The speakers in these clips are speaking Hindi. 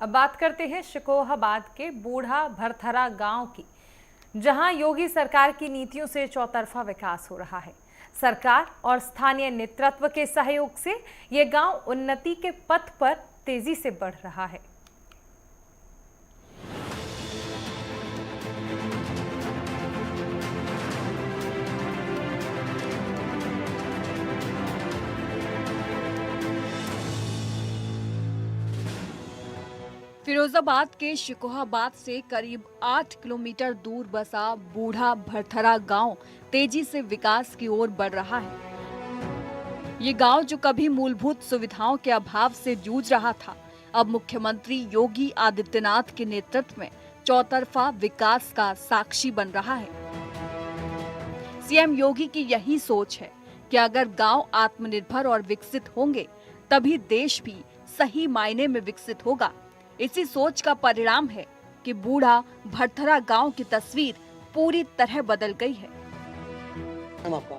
अब बात करते हैं शिकोहाबाद के बूढ़ा भरथरा गांव की, जहां योगी सरकार की नीतियों से चौतरफा विकास हो रहा है। सरकार और स्थानीय नेतृत्व के सहयोग से ये गांव उन्नति के पथ पर तेजी से बढ़ रहा है। फिरोजाबाद के शिकोहाबाद से करीब 8 किलोमीटर दूर बसा बूढ़ा भरथरा गांव तेजी से विकास की ओर बढ़ रहा है। ये गांव जो कभी मूलभूत सुविधाओं के अभाव से जूझ रहा था, अब मुख्यमंत्री योगी आदित्यनाथ के नेतृत्व में चौतरफा विकास का साक्षी बन रहा है। सीएम योगी की यही सोच है कि अगर गांव आत्मनिर्भर और विकसित होंगे, तभी देश भी सही मायने में विकसित होगा। इसी सोच का परिणाम है कि बूढ़ा भरथरा गांव की तस्वीर पूरी तरह बदल गई है। नाम आपका?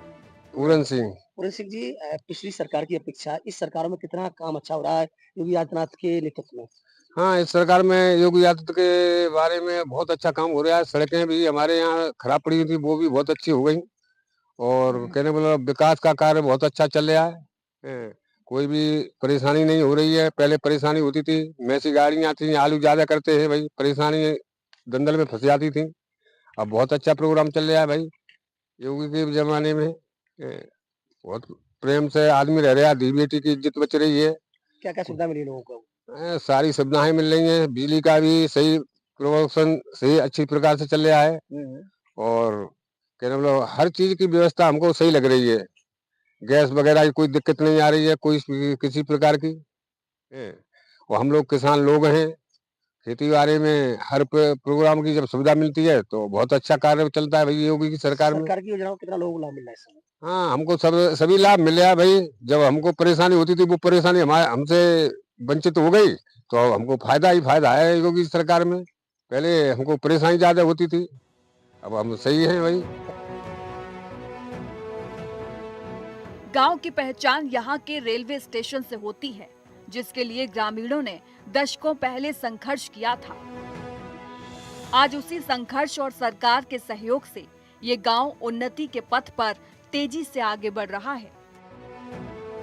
पूरन सिंह। पूरन सिंह जी, पिछली सरकार की अपेक्षा इस सरकार में कितना काम अच्छा हो रहा है योगी आदित्यनाथ के नेतृत्व में? हाँ, इस सरकार में योगी आदित्य के बारे में बहुत अच्छा काम हो रहा है। सड़कें भी हमारे यहाँ खराब पड़ी हुई थी, वो भी बहुत अच्छी हो गई और कहने मतलब विकास का कार्य बहुत अच्छा चल रहा है। कोई भी परेशानी नहीं हो रही है। पहले परेशानी होती थी, मैसी गाड़ियाँ थी, आलू ज़्यादा करते हैं भाई, परेशानी दलदल में फँस जाती थी। अब बहुत अच्छा प्रोग्राम चल रहा है भाई, योगी के ज़माने में। बहुत प्रेम से आदमी रह रहा है, धी बेटी की इज्जत बच रही है। क्या-क्या सुविधा मिली लोगों को? सारी सुविधाएं मिल रही हैं, बिजली का भी सही प्रोडक्शन सही अच्छी प्रकार से चल रहा है और क्या मतलब हर चीज की व्यवस्था हमको सही लग रही है। गैस वगैरह की कोई दिक्कत नहीं आ रही है, कोई किसी प्रकार की। हैं। और हम लोग किसान लोग हैं, खेती बाड़ी में हर प्रोग्राम की जब सुविधा मिलती है तो बहुत अच्छा कार्य चलता है भाई योगी की सरकार में। सरकार की योजनाओं कितना लोगों को लाभ मिल रहा है इस समय? हाँ, हमको सब सभी लाभ मिल रहा है भाई। जब हमको परेशानी होती थी, वो परेशानी हमारे हमसे वंचित हो गई, तो अब हमको फायदा ही फायदा है योगी सरकार में। पहले हमको परेशानी ज्यादा होती थी, अब हम सही हैं भाई। गांव की पहचान यहाँ के रेलवे स्टेशन से होती है, जिसके लिए ग्रामीणों ने दशकों पहले संघर्ष किया था। आज उसी संघर्ष और सरकार के सहयोग से ये गांव उन्नति के पथ पर तेजी से आगे बढ़ रहा है।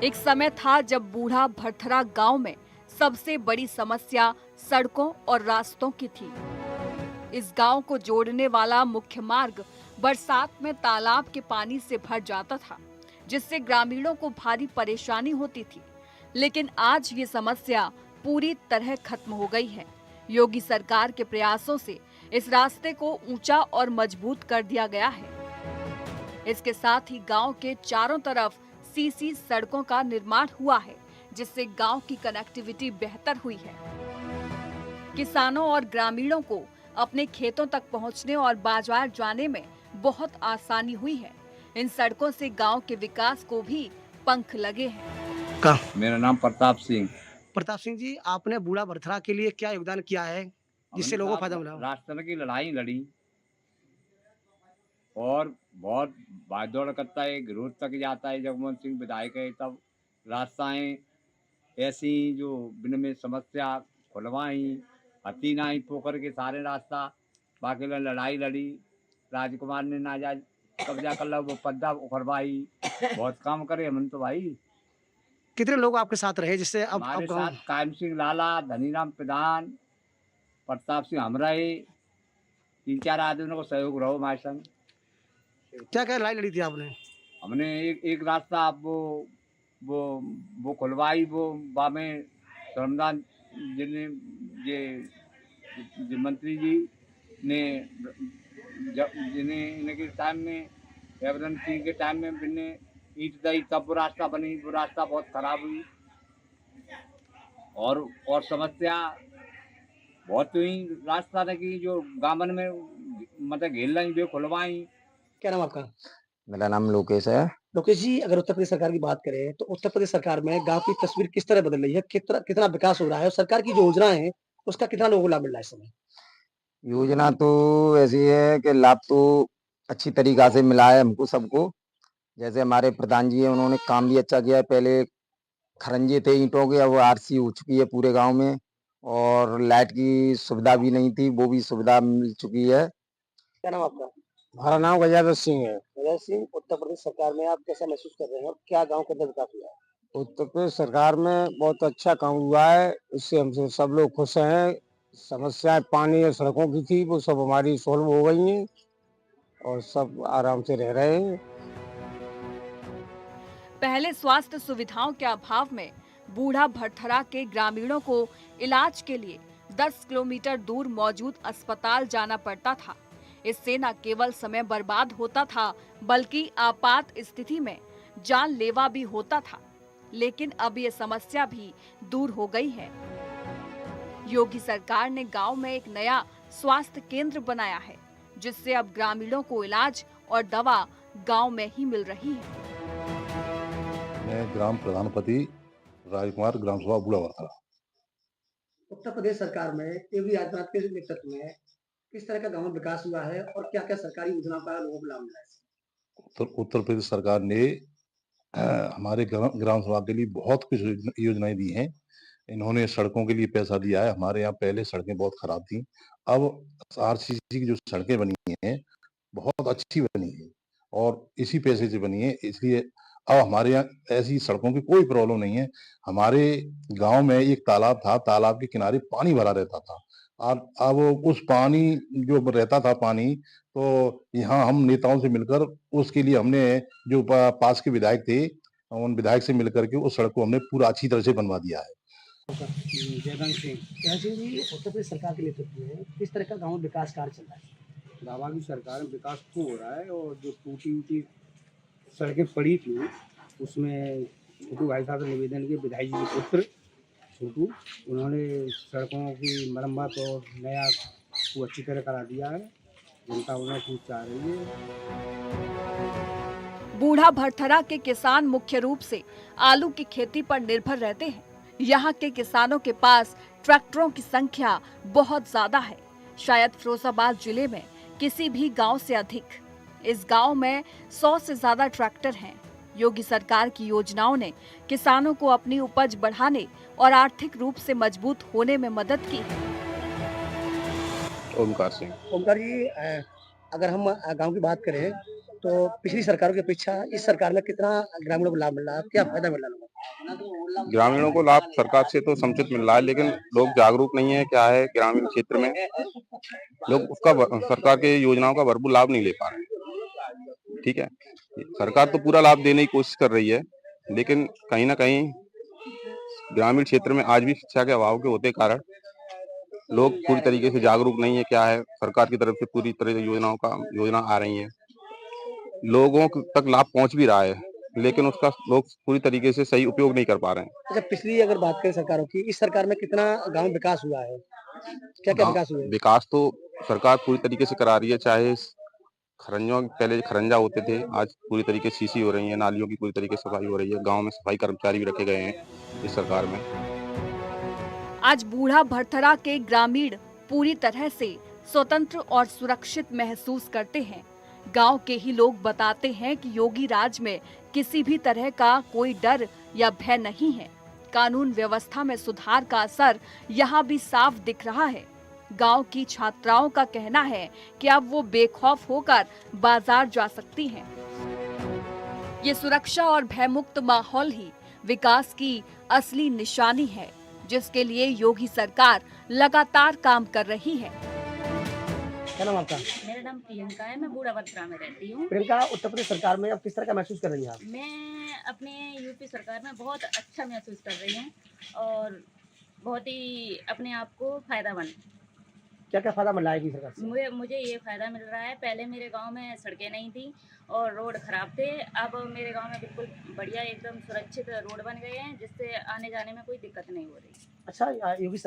एक समय था जब बूढ़ा भरथरा गांव में सबसे बड़ी समस्या सड़कों और रास्तों की थी। इस गांव को जोड़ने वाला मुख्य मार्ग बरसात में तालाब के पानी से भर जाता था, जिससे ग्रामीणों को भारी परेशानी होती थी। लेकिन आज ये समस्या पूरी तरह खत्म हो गई है। योगी सरकार के प्रयासों से इस रास्ते को ऊंचा और मजबूत कर दिया गया है। इसके साथ ही गांव के चारों तरफ सीसी सड़कों का निर्माण हुआ है, जिससे गांव की कनेक्टिविटी बेहतर हुई है। किसानों और ग्रामीणों को अपने खेतों तक पहुंचने और बाजार जाने में बहुत आसानी हुई है। इन सड़कों से गांव के विकास को भी पंख लगे हैं। मेरा नाम प्रताप सिंह। प्रताप सिंह जी, आपने बूढ़ा भरथरा के लिए क्या योगदान किया है जिससे लोगों को फायदा मिला? राष्ट्र की लड़ाई लड़ी और बहुत भागदौड़ करता है, रोड तक जाता है। जगमोहन सिंह विधायक है तब रास्ताएं ऐसी जो बिन में समस्या खुलवाई, हती नाई पोखर के सारे रास्ता बाकी लड़ाई लड़ी। राजकुमार ने नाजायज कब्जा कर ला, वो पद्दा उखड़वाई, बहुत काम करे हमन तो भाई। कितने लोग आपके साथ रहे जिससे अब हमारे गाँव साथ कायम सिंह लाला, धनीराम प्रधान, प्रताप सिंह हमराई, 3-4 आदमियों को सहयोग रहो हमारे संग। क्या-क्या लड़ाई लड़ी थी आपने? हमने एक रास्ता आप वो वो खुलवाई, वो बामे धर्मदान जिन्हें ये मंत्री जी ने जिन्हें इनके टाइम में एवरन सिंह के टाइम में बिन्ने ईट दई, तब वो रास्ता बनी। वो रास्ता बहुत खराब हुई और समस्या बहुत हुई रास्ता की, जो गामन में मतलब घेर लाई वे खुलवाई। क्या नाम आपका? मेरा नाम लोकेश है। लोकेश जी, अगर उत्तर प्रदेश सरकार की बात करें तो उत्तर प्रदेश सरकार में गाँव की तस्वीर किस तरह बदल रही है? कितना कितना विकास हो रहा है और सरकार की जो योजना है उसका कितना लोगों को लाभ मिल रहा है इस समय? योजना तो ऐसी है कि लाभ तो अच्छी तरीका से मिला है हमको सबको। जैसे हमारे प्रधान जी हैं, उन्होंने काम भी अच्छा किया है। पहले खरंजे थे ईंटों के, अब आरसी हो चुकी है पूरे गांव में। और लाइट की सुविधा भी नहीं थी, वो भी सुविधा मिल चुकी है। क्या नाम आपका? हमारा नाम गजानंद सिंह है। अजय सिंह, उत्तर प्रदेश सरकार में आप कैसा महसूस कर रहे हैं और क्या गाँव के अंदर विकास हुआ है? उत्तर प्रदेश सरकार में बहुत अच्छा काम हुआ है, इससे हमसे सब लोग खुश हैं। समस्याएं पानी और सड़कों की थी, वो सब हमारी सॉल्व हो गई हैं और सब आराम से रह रहे हैं। पहले स्वास्थ्य सुविधाओं के अभाव में बूढ़ा भरथरा के ग्रामीणों को इलाज के लिए 10 किलोमीटर दूर मौजूद अस्पताल जाना पड़ता था। इससे न केवल समय बर्बाद होता था, बल्कि आपात स्थिति में जानलेवा भी होता था। लेकिन अब ये समस्या भी दूर हो गई है। योगी सरकार ने गांव में एक नया स्वास्थ्य केंद्र बनाया है, जिससे अब ग्रामीणों को इलाज और दवा गांव में ही मिल रही है। मैं ग्राम प्रधानपति राजकुमार, ग्राम सभा बूढ़ा भरथरा। उत्तर प्रदेश सरकार में योगी आदित्यनाथ के नेतृत्व में किस तरह का गाँव में विकास हुआ है और क्या-क्या सरकारी योजनाओं का लोगों को लाभ मिला है? उत्तर प्रदेश सरकार ने हमारे ग्राम सभा के लिए बहुत कुछ योजनाएं दी हैं। इन्होंने सड़कों के लिए पैसा दिया है। हमारे यहाँ पहले सड़कें बहुत खराब थी, अब आरसीसी की जो सड़कें बनी हैं बहुत अच्छी बनी है और इसी पैसे से बनी है, इसलिए अब हमारे यहाँ ऐसी सड़कों की कोई प्रॉब्लम नहीं है। हमारे गांव में एक तालाब था, तालाब के किनारे पानी भरा रहता था और अब उस पानी जो रहता था पानी, तो यहाँ हम नेताओं से मिलकर उसके लिए हमने जो पास के विधायक थे, उन विधायक से मिलकर के उस सड़क को हमने पूरा अच्छी तरह से बनवा दिया है। जयवंत सिंह जी, उत्तर प्रदेश सरकार के नेतृत्व में किस तरह का गाँव में विकास कार्य चल रहा है? दावा की सरकार में विकास खूब हो रहा है और जो टूटी सड़कें पड़ी थी उसमें छोटू भाई साहब से निवेदन किए, विधायक जी के पुत्र छोटू, उन्होंने सड़कों की मरम्मत और नया को अच्छी तरह करा दिया है। जनता उन्हें खूब चाह रही है। बूढ़ा भरथरा के किसान मुख्य रूप से आलू की खेती पर निर्भर रहते हैं। यहाँ के किसानों के पास ट्रैक्टरों की संख्या बहुत ज्यादा है, शायद फिरोजाबाद जिले में किसी भी गांव से अधिक। इस गांव में 100 से ज्यादा ट्रैक्टर हैं। योगी सरकार की योजनाओं ने किसानों को अपनी उपज बढ़ाने और आर्थिक रूप से मजबूत होने में मदद की है। ओमकार सिंह। ओमकार जी, अगर हम गाँव की बात करें तो पिछली सरकारों की अपेक्षा इस सरकार में कितना ग्रामीणों को लाभ मिल रहा है? क्या फायदा मिल रहा है? ग्रामीणों को लाभ सरकार से तो समुचित मिल रहा है, लेकिन लोग जागरूक नहीं है। क्या है, ग्रामीण क्षेत्र में लोग उसका सरकार के योजनाओं का भरपूर लाभ नहीं ले पा रहे हैं। ठीक है, सरकार तो पूरा लाभ देने की कोशिश कर रही है, लेकिन कहीं ना कहीं ग्रामीण क्षेत्र में आज भी शिक्षा के अभाव के होते कारण लोग पूरी तरीके से जागरूक नहीं है। क्या है, सरकार की तरफ से पूरी तरह से योजना आ रही है, लोगों तक लाभ पहुंच भी रहा है, लेकिन उसका लोग पूरी तरीके से सही उपयोग नहीं कर पा रहे हैं। अच्छा, पिछली अगर बात करें सरकारों की, इस सरकार में कितना गांव विकास हुआ है? क्या विकास हुआ है? विकास तो सरकार पूरी तरीके से करा रही है। चाहे खरंजों, पहले खरंजा होते थे, आज पूरी तरीके से सीसी हो रही है, नालियों की पूरी तरीके से सफाई हो रही है, गाँव में सफाई कर्मचारी भी रखे गए हैं इस सरकार में। आज बूढ़ा भरथरा के ग्रामीण पूरी तरह से स्वतंत्र और सुरक्षित महसूस करते हैं। गांव के ही लोग बताते हैं कि योगी राज में किसी भी तरह का कोई डर या भय नहीं है। कानून व्यवस्था में सुधार का असर यहाँ भी साफ दिख रहा है। गांव की छात्राओं का कहना है कि अब वो बेखौफ होकर बाजार जा सकती हैं। ये सुरक्षा और भयमुक्त माहौल ही विकास की असली निशानी है, जिसके लिए योगी सरकार लगातार काम कर रही है। क्या नाम आपका? मेरा नाम प्रियंका है, मैं बूढ़ा भरथरा में रहती हूँ। प्रियंका, उत्तर प्रदेश सरकार में अब किस तरह का महसूस कर रही हैं आप? मैं अपने यूपी सरकार में बहुत अच्छा महसूस कर रही हूँ और बहुत ही अपने आप को फायदामंद। क्या फायदा मिला है सरकार से? मुझे ये फायदा मिल रहा है, पहले मेरे गांव में सड़कें नहीं थी और रोड खराब थे। अब मेरे गांव में बिल्कुल बढ़िया एकदम सुरक्षित रोड बन गए हैं, जिससे आने जाने में कोई दिक्कत नहीं हो रही। अच्छा, योगी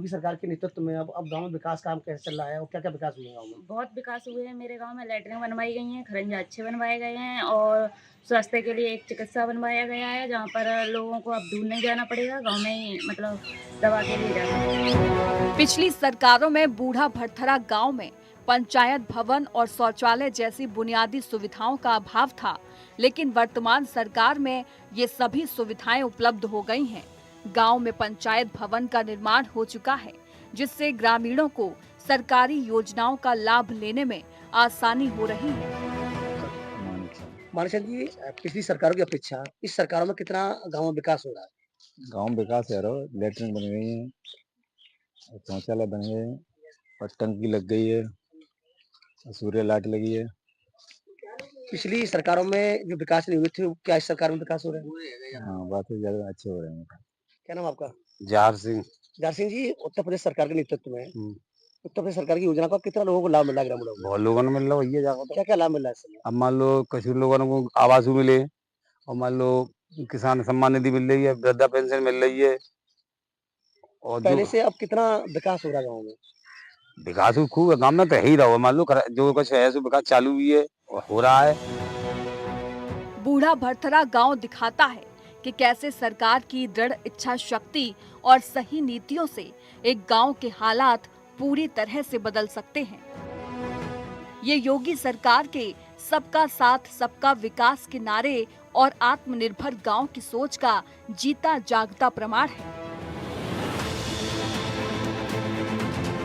सरकार के नेतृत्व में अब गांव में विकास काम कैसे चल रहा है और क्या विकास हुए गाँव में? बहुत विकास हुए हैं मेरे गाँव में। लैटरिन बनवाई गई हैं, खरंजा अच्छे बनवाए गए हैं और स्वास्थ्य के लिए एक चिकित्सा बनवाया गया है, जहाँ पर लोगों को अब दूर नहीं जाना पड़ेगा, गाँव में ही मतलब दवा के लिए जाना। पिछली सरकारों में बूढ़ा भरथरा गांव में पंचायत भवन और शौचालय जैसी बुनियादी सुविधाओं का अभाव था, लेकिन वर्तमान सरकार में ये सभी सुविधाएं उपलब्ध हो गई हैं। गांव में पंचायत भवन का निर्माण हो चुका है, जिससे ग्रामीणों को सरकारी योजनाओं का लाभ लेने में आसानी हो रही है। मानिक जी, पिछली सरकारों की अपेक्षा इस सरकारों में कितना गाँव में विकास हो रहा है? गांव में विकास है, लेटरिन बन गई है, और शौचालय बन गए हैं, और टंकी लग गई है, और सूर्य लाइट लगी है। पिछली सरकारों में जो विकास नहीं हुए थे, क्या इस सरकार में विकास हो रहे हैं? हाँ, बात तो ज्यादा अच्छे हो रहे हैं। क्या नाम आपका? जार सिंह। जार सिंह जी, उत्तर प्रदेश सरकार के नेतृत्व में उत्तर प्रदेश सरकार की योजना का कितना लोगों को लाभ मिल रहा है ग्रामीणों को? बहुत लोगों ने मिल रहा है, ये जाकर क्या क्या लाभ मिल रहा है इससे? अब मान लो कुछ लोगों को आवास मिले, और मान लो किसान सम्मान निधि मिल रही है, वृद्धा पेंशन मिल रही है। और पहले से अब कितना विकास हो रहा है गाँव में? विकास खूब है, गाँव में तो है ही रहा, मान लो जो कुछ है सो विकास चालू भी है और हो रहा है। बूढ़ा भरथरा गांव दिखाता है कि कैसे सरकार की दृढ़ इच्छा शक्ति और सही नीतियों से एक गांव के हालात पूरी तरह से बदल सकते हैं। ये योगी सरकार के सबका साथ सबका विकास के नारे और आत्मनिर्भर गांव की सोच का जीता जागता प्रमाण है।